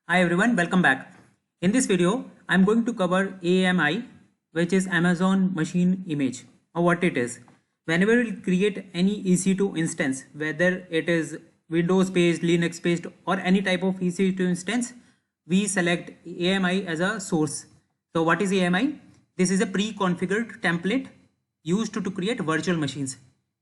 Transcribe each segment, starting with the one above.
Hi everyone, welcome back. In this video, I'm going to cover AMI, which is Amazon Machine Image, or what it is. Whenever we create any EC2 instance, whether it is Windows based, Linux based, or any type of EC2 instance, we select AMI as a source. So what is AMI? This is a pre-configured template used to create virtual machines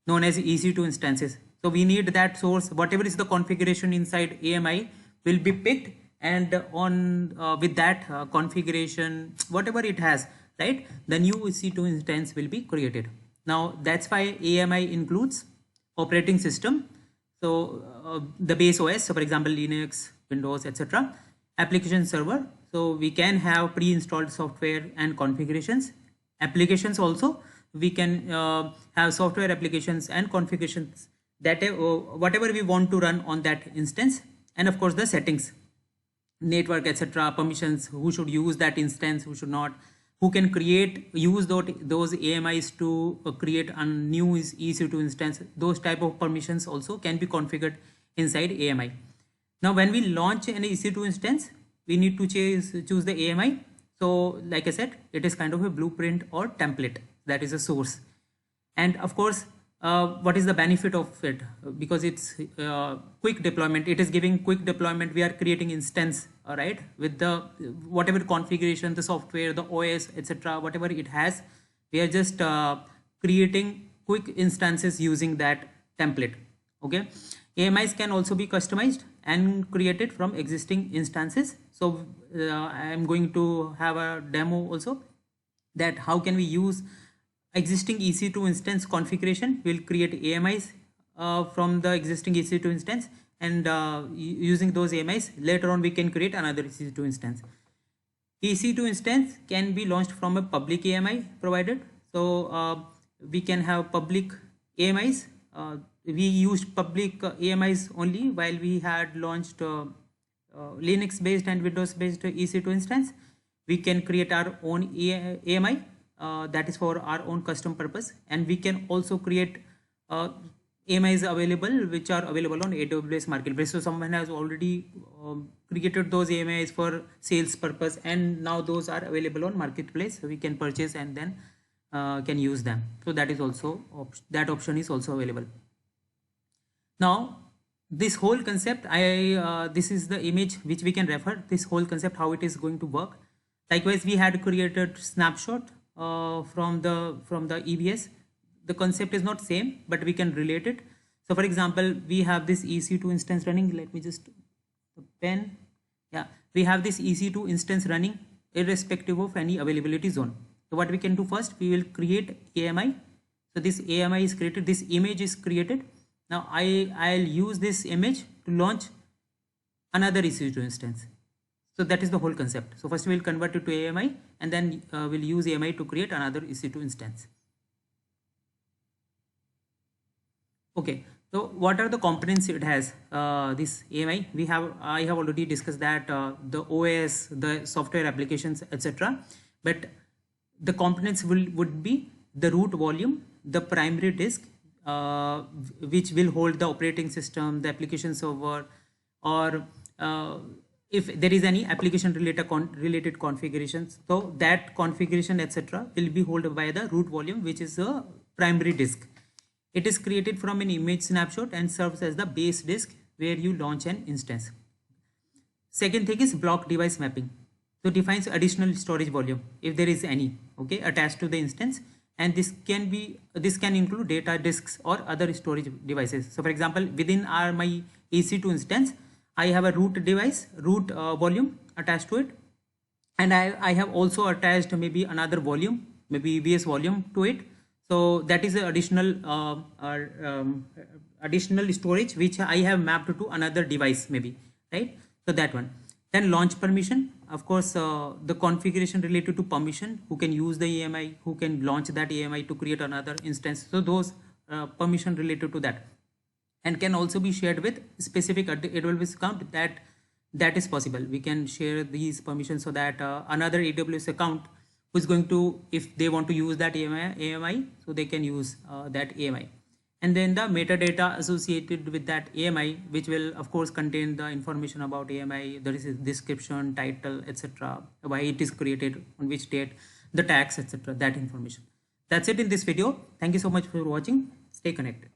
known as EC2 instances. So we need that source, whatever is the configuration inside AMI will be picked, and on with that configuration, whatever it has, right, the new EC2 instance will be created. Now that's why AMI includes operating system. So the base OS, so for example Linux, Windows, etc. Application server, so we can have pre-installed software and configurations. Applications also, we can have software applications and configurations that whatever we want to run on that instance. And of course the settings, network, etc., permissions, who should use that instance, who should not, who can use those AMIs to create a new EC2 instance. Those type of permissions also can be configured inside AMI. Now when we launch an EC2 instance, we need to choose the AMI. So like I said, it is kind of a blueprint or template, that is a source. And of course, what is the benefit of it? Because it's quick deployment, it is giving quick deployment. We are creating instance, right, with the whatever configuration, the software, the OS, etc., whatever it has, we are just creating quick instances using that template. Okay, AMIs can also be customized and created from existing instances. So I am going to have a demo also, that how can we use existing EC2 instance configuration. We'll create AMIs from the existing EC2 instance, and using those AMIs later on we can create another EC2 instance. EC2 instance can be launched from a public AMI provided. So we can have public AMIs. We used public AMIs only while we had launched Linux based and Windows based EC2 instance. We can create our own AMI that is for our own custom purpose, and we can also create AMIs available which are available on AWS marketplace. So someone has already created those AMIs for sales purpose, and now those are available on marketplace, so we can purchase and then can use them. So that is also that option is also available. Now this whole concept, this is the image which we can refer, this whole concept, how it is going to work. Likewise, we had created snapshot from the EBS. The concept is not same, but we can relate it. So for example, we have this EC2 instance running. Let me just pen. Yeah, we have this EC2 instance running irrespective of any availability zone. So what we can do first, we will create AMI. So this AMI is created, this image is created. Now I'll use this image to launch another EC2 instance. So that is the whole concept. So first we'll convert it to AMI, and then we'll use AMI to create another EC2 instance. Okay, so what are the components it has? This AMI, I have already discussed that the OS, the software applications, etc. But the components would be the root volume, the primary disk, which will hold the operating system, the application server, or if there is any application related configurations, so that configuration, etc., will be held by the root volume, which is a primary disk. It is created from an image snapshot and serves as the base disk where you launch an instance. Second thing is block device mapping. So defines additional storage volume if there is any, okay, attached to the instance, and this can include data disks or other storage devices. So for example, within my EC2 instance, I have a root device, root volume attached to it, and I have also attached maybe another volume, maybe EBS volume to it. So that is the additional storage which I have mapped to another device maybe, right? So that one. Then launch permission, of course, the configuration related to permission, who can use the AMI, who can launch that AMI to create another instance. So those permission related to that, and can also be shared with specific AWS account, that is possible. We can share these permissions so that another AWS account who is going to, if they want to use that AMI, so they can use that AMI. and then the metadata associated with that AMI, which will of course contain the information about AMI, there is a description, title, etc., why it is created, on which date, the tax, etc., that information. That's it in this video. Thank you so much for watching. Stay connected.